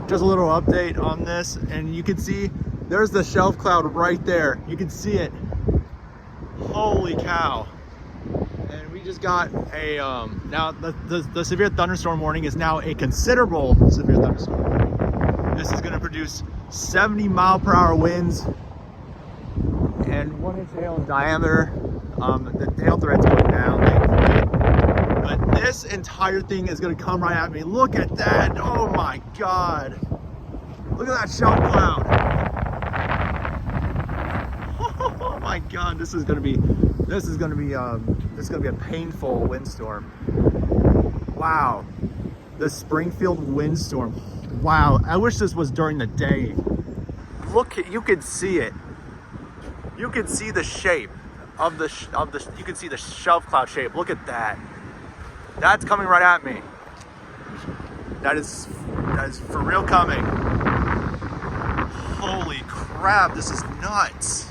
just a little update on this, and you can see there's the shelf cloud right there. You can see it. Holy cow. And we just got a now the severe thunderstorm warning is now a considerable severe thunderstorm warning. This is going to produce 70-mile-per-hour winds and 1-inch hail in diameter. The hail threat's going down, thankfully. But this entire thing is going to come right at me. Look at that! Oh my god! Look at that shelf cloud! Oh my god! This is going to be a painful windstorm. Wow, the Springfield windstorm. Wow, I wish this was during the day. Look, you could see it. You can see the shape of the you can see the shelf cloud shape. Look at that. That's coming right at me. That is for real coming. Holy crap, this is nuts.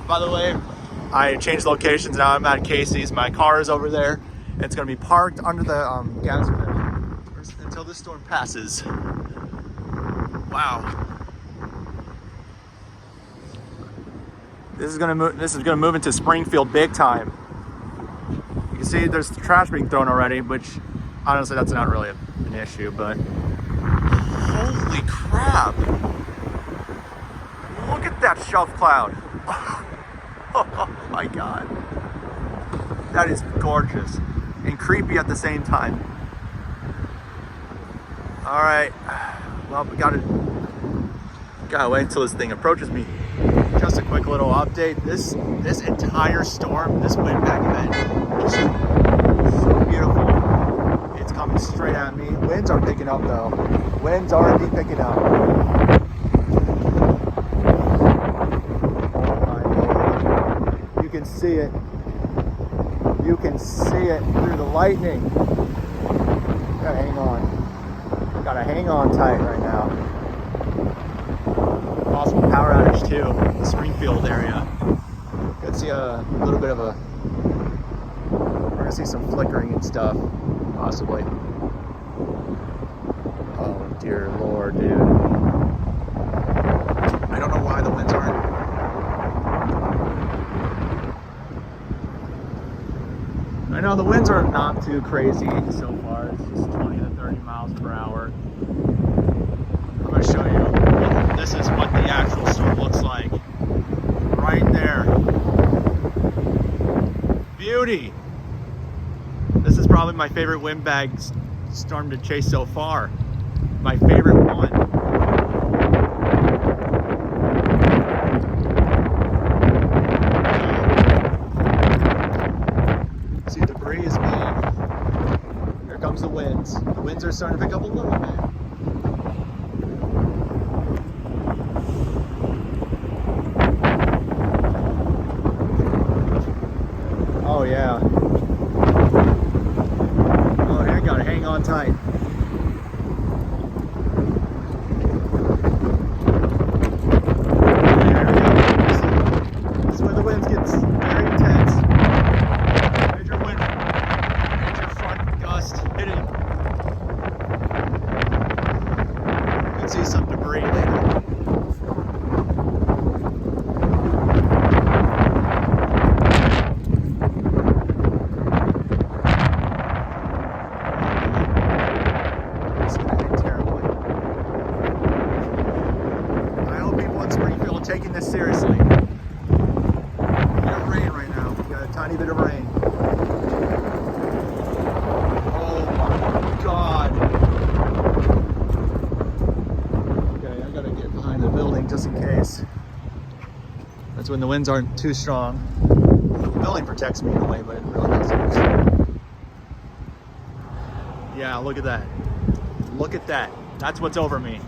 By the way, I changed locations. Now I'm at Casey's. My car is over there. It's gonna be parked under the gas pedal until this storm passes. Wow. This is gonna move into Springfield big time. You can see there's trash being thrown already, which honestly that's not really an issue, but holy crap! Look at that shelf cloud. Oh my god. That is gorgeous and creepy at the same time. All right, well, we gotta wait until this thing approaches me. Just a quick little update. This entire storm, this windbag event, is so beautiful. It's coming straight at me. Winds are picking up though. Winds are indeed picking up. Oh my Lord. You can see it. You can see it through the lightning. Gotta hang on. Gotta hang on tight right now. Possible power outage too in the Springfield area. Could see a little bit of a, we're gonna see some flickering and stuff, possibly. Oh dear Lord, dude. I don't know why the winds aren't. I know the winds are not too crazy so far. It's just 20 to 30 miles per hour. I'm gonna show you. This is what the actual storm looks like. Right there. Beauty. This is probably my favorite windbag storm to chase so far. My favorite one. See, the breeze, man. Here comes the winds. The winds are starting to pick up a little bit. Oh yeah. Oh, I gotta hang on tight. There we go. This is where the winds get very intense. Major front gust hitting. You can see some debris later. Taking this seriously. We got rain right now. We got a tiny bit of rain. Oh my god. Okay, I gotta get behind the building just in case. That's when the winds aren't too strong. The building protects me in a way, but it really doesn't. Yeah, look at that. Look at that. That's what's over me.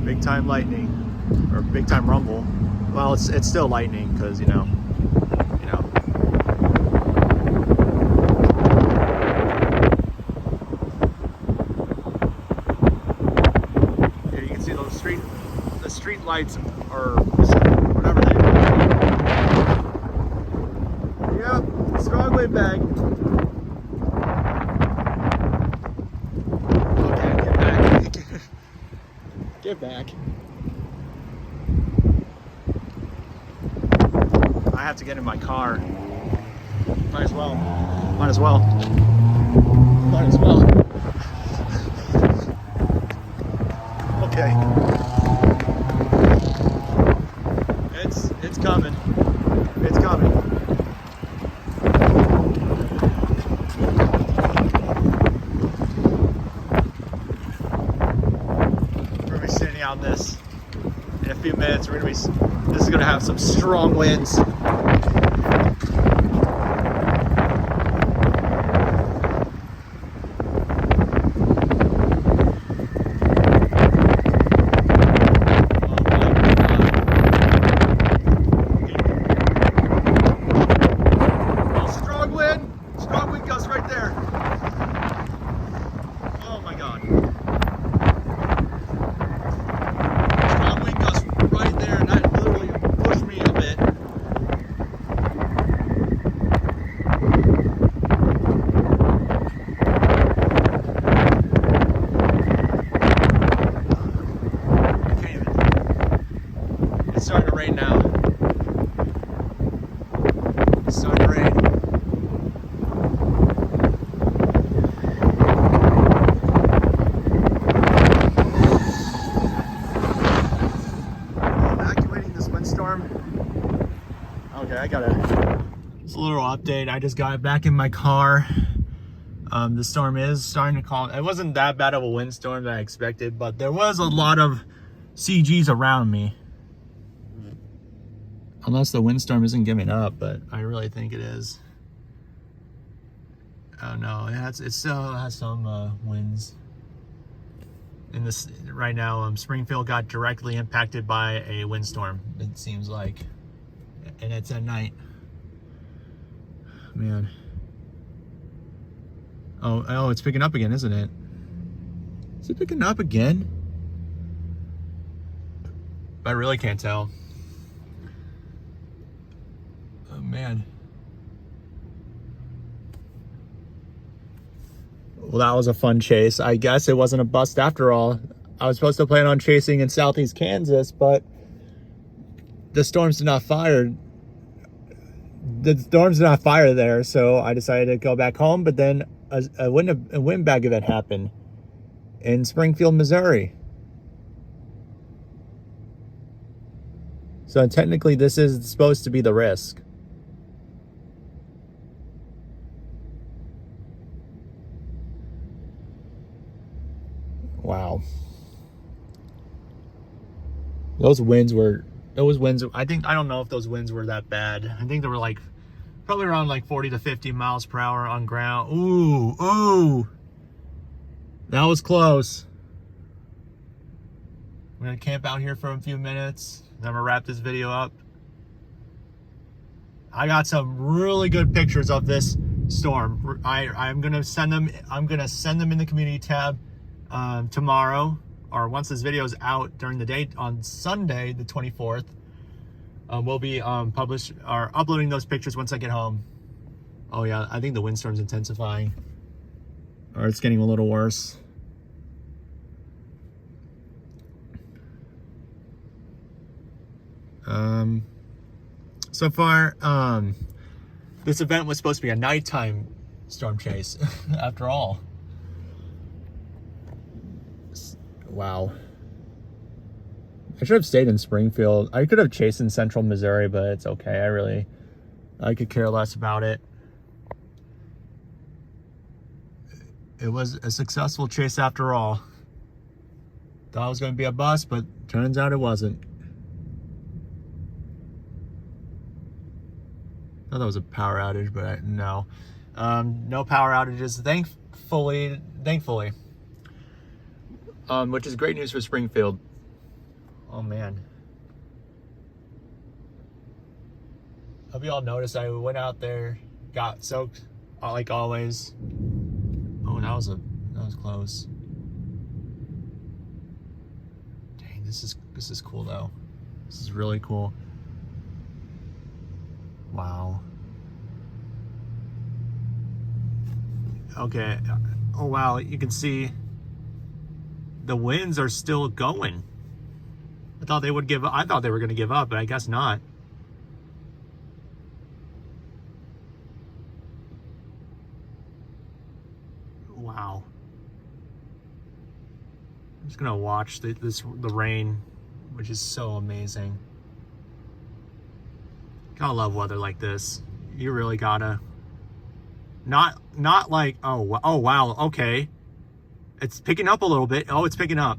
Big time lightning, or big time rumble. Well, it's still lightning because you know. Here you can see the the street lights or whatever they are. Yeah, strong wind bag. Okay, get back. Get back. I have to get in my car. Might as well. Might as well. Might as well. Okay. It's coming. It's coming. We're gonna be sitting out in this in a few minutes. This is gonna have some strong winds. It's starting to rain now. It's starting to rain. Evacuating this windstorm. Okay, I got it's a little update. I just got back in my car. The storm is starting to calm. It wasn't that bad of a windstorm that I expected, but there was a lot of CGs around me. Unless the windstorm isn't giving up, but I really think it is. Oh no, it still has some winds. In this right now, Springfield got directly impacted by a windstorm. It seems like, and it's at night. Man. Oh, it's picking up again, isn't it? Is it picking up again? I really can't tell. Oh man. Well, that was a fun chase. I guess it wasn't a bust after all. I was supposed to plan on chasing in southeast Kansas, but the storms did not fire. The storms did not fire there, so I decided to go back home. But then a wind bag event happened in Springfield, Missouri. So technically, this is supposed to be the risk. Wow. Those winds, I don't know if those winds were that bad. I think they were like, probably around like 40 to 50 miles per hour on ground. Ooh. That was close. We're gonna camp out here for a few minutes. Then I'm gonna wrap this video up. I got some really good pictures of this storm. I'm gonna send them in the community tab tomorrow, or once this video is out during the day on Sunday the 24th. We'll be uploading those pictures once I get home. Oh yeah, I think the windstorm's intensifying, or it's getting a little worse. So far, this event was supposed to be a nighttime storm chase after all. Wow. I should have stayed in Springfield. I could have chased in central Missouri, but it's okay. I could care less about it. It was a successful chase after all. Thought it was going to be a bust, but turns out it wasn't. I thought that was a power outage, but no. No power outages, thankfully. Which is great news for Springfield. Oh man. Hope you all noticed I went out there, got soaked like always. Oh, that was close. Dang, this This is cool though. This is really cool. Wow. Okay. Oh wow, you can see the winds are still going. I thought they would give up. I thought they were going to give up, but I guess not. Wow. I'm just going to watch the rain, which is so amazing. Gotta love weather like this. You really gotta. Not like, oh wow, okay. It's picking up a little bit. Oh, it's picking up.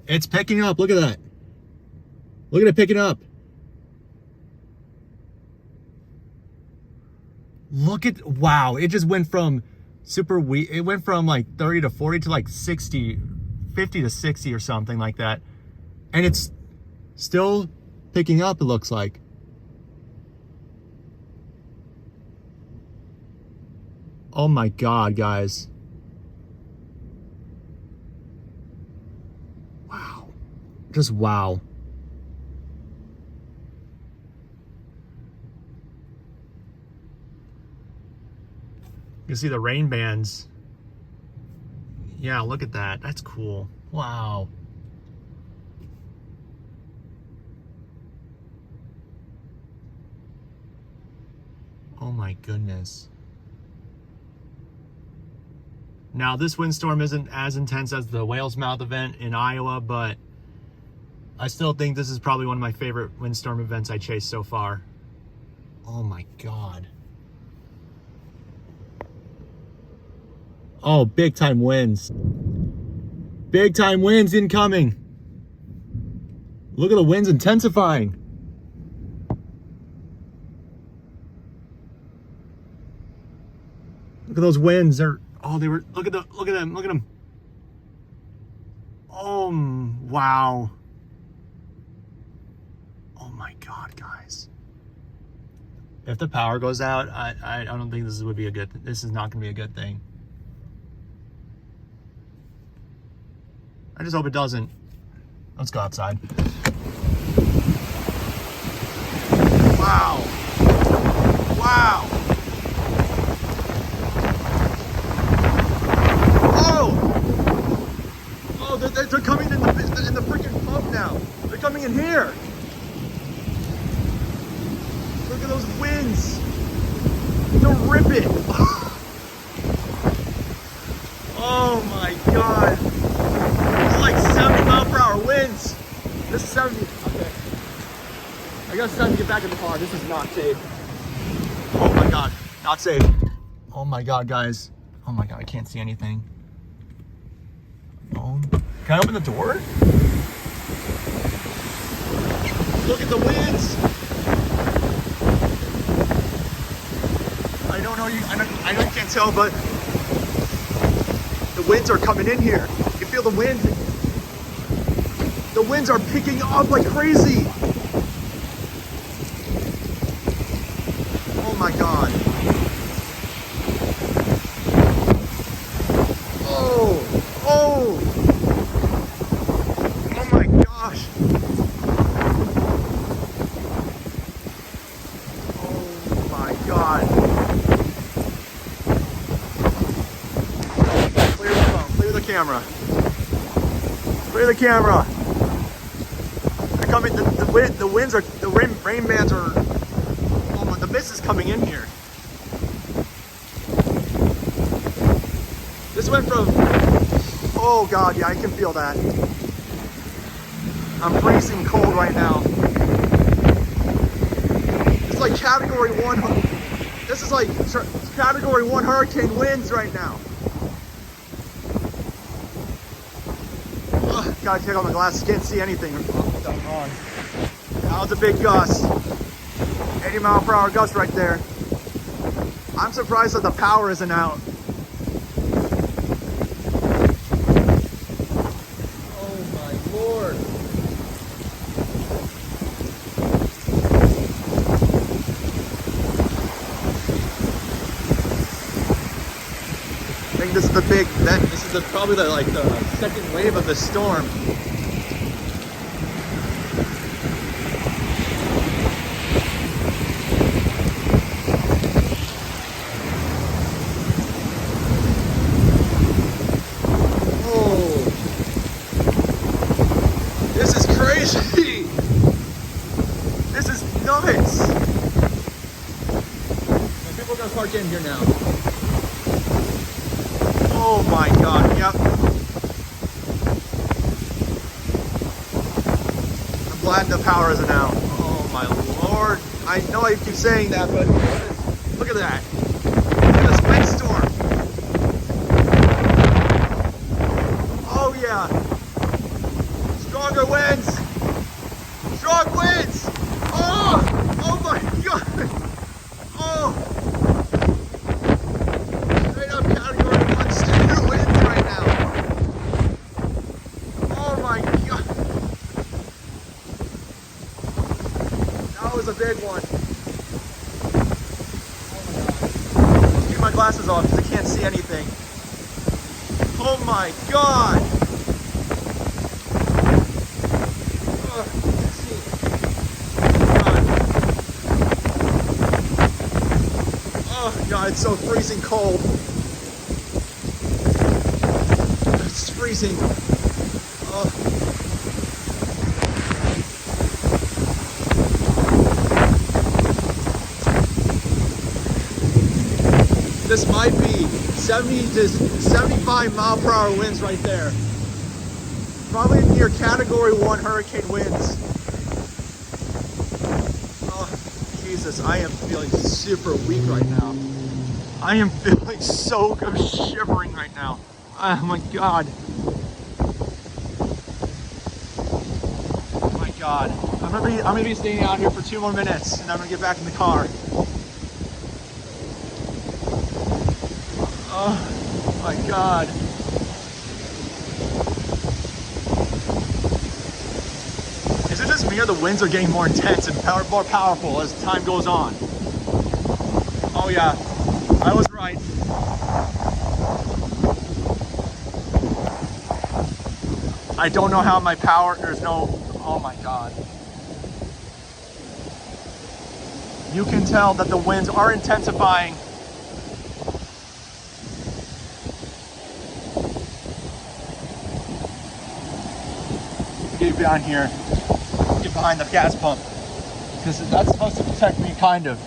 It's picking up. Look at that. Look at it picking up. Look at, wow. It just went from super weak. It went from like 30 to 40 to like 60, 50 to 60 or something like that. And it's still picking up, it looks like. Oh my God, guys. Wow. Just wow. You see the rain bands. Yeah, look at that. That's cool. Wow. Oh my goodness. Now, this windstorm isn't as intense as the Whale's Mouth event in Iowa, but I still think this is probably one of my favorite windstorm events I chased so far. Oh my God. Oh, big time winds. Big time winds incoming. Look at the winds intensifying. Look at those winds. They're, oh, they were, look at them, look at them. Oh, wow. Oh my God, guys. If the power goes out, I don't think this would be a good, this is not gonna be a good thing. I just hope it doesn't. Let's go outside. Wow. Wow. Oh, they're coming in the freaking pump now. They're coming in here. Look at those winds. They'll rip it. Oh my God. It's like 70-mile-per-hour winds. This is 70. Okay. I guess it's time to get back in the car. This is not safe. Oh my God. Not safe. Oh my God, guys. Oh my God, I can't see anything. Oh. Can I open the door? Look at the winds. I don't know I know you can't tell, but the winds are coming in here. You feel the wind? The winds are picking up like crazy. Oh my God. Oh my gosh. Oh my God. Clear the phone, clear the camera. Clear the camera. They're coming, the winds are, the rain bands are, oh, the mist is coming in here. This went from, oh God, yeah, I can feel that. I'm freezing cold right now. It's like category 1, this is like category 1 hurricane winds right now. Ugh, gotta take off my glasses, can't see anything. That was a big gust. 80-mile-per-hour gust right there. I'm surprised that the power isn't out. I think this is the big, this is probably the second wave of the storm. crazy. This is nuts. And people are gonna park in here now. Oh my God, yep. I'm glad the power isn't out. Oh my Lord. I know I keep saying that, but look at that. Look at this windstorm. Oh yeah. Stronger winds. Strong winds. Oh, oh my God. Oh. Straight up category 1 severe winds right now. Oh my God. That was a big one. Let's keep my glasses off because I can't see anything. Oh my God. Oh God, it's so freezing cold. It's freezing. Oh. This might be 70 to 75 mile per hour winds right there. Probably near category 1 hurricane winds. Oh, Jesus, I am feeling super weak right now. I am feeling so good, shivering right now. Oh my God. Oh my God. I'm gonna be staying out here for 2 more minutes and I'm gonna get back in the car. Oh my God. Is it just me or the winds are getting more intense and more powerful as time goes on? Oh yeah, I was right. I don't know how my power, there's no, oh my God. You can tell that the winds are intensifying. Get behind here, get behind the gas pump, because that's supposed to protect me, kind of.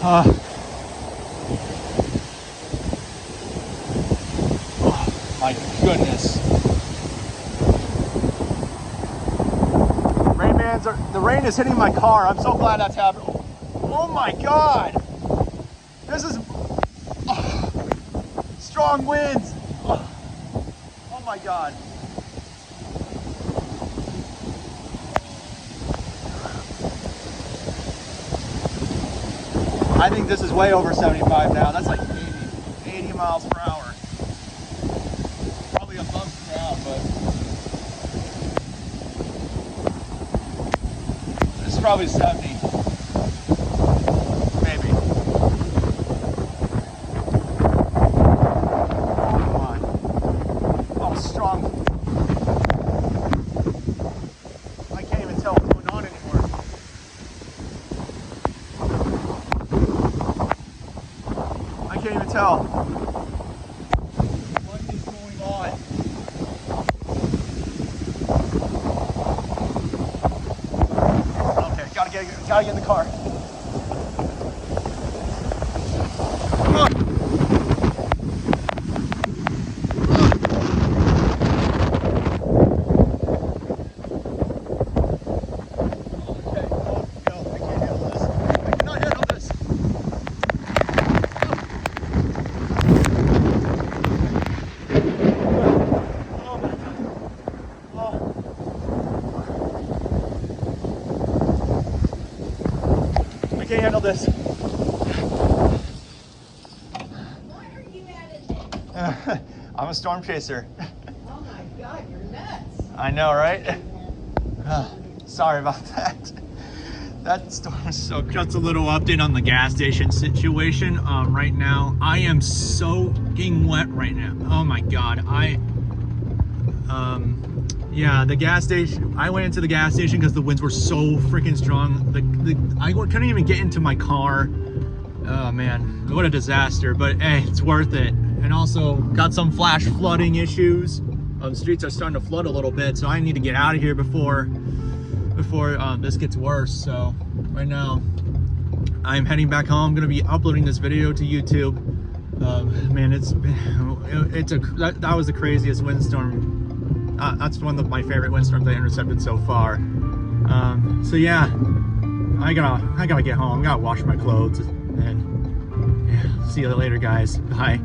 Oh my goodness. The rain is hitting my car. I'm so glad that's happening. Oh my God. This is strong winds. Oh my God. I think this is way over 75 now. That's like 80 miles per hour. Probably above ground, but this is probably 70. Maybe. Oh my. Oh, strong. I can't even tell what's going on anymore. I can't even tell. What is going on? Okay, gotta get in the car. I can't handle this. Why are you mad at me? I'm a storm chaser. Oh my God, you're nuts. I know, right? Sorry about that. That storm is so crazy. Just a little update on the gas station situation. Right now, I am soaking wet right now. Oh my God. Yeah, the gas station, I went into the gas station because the winds were so freaking strong. I couldn't even get into my car. Oh man, what a disaster, but hey, it's worth it. And also got some flash flooding issues. The streets are starting to flood a little bit, so I need to get out of here before this gets worse. So right now I'm heading back home. I'm gonna be uploading this video to YouTube. Man, that was the craziest windstorm. That's one of my favorite windstorms I intercepted so far. So yeah, I gotta get home. I gotta wash my clothes, and yeah, see you later, guys. Bye.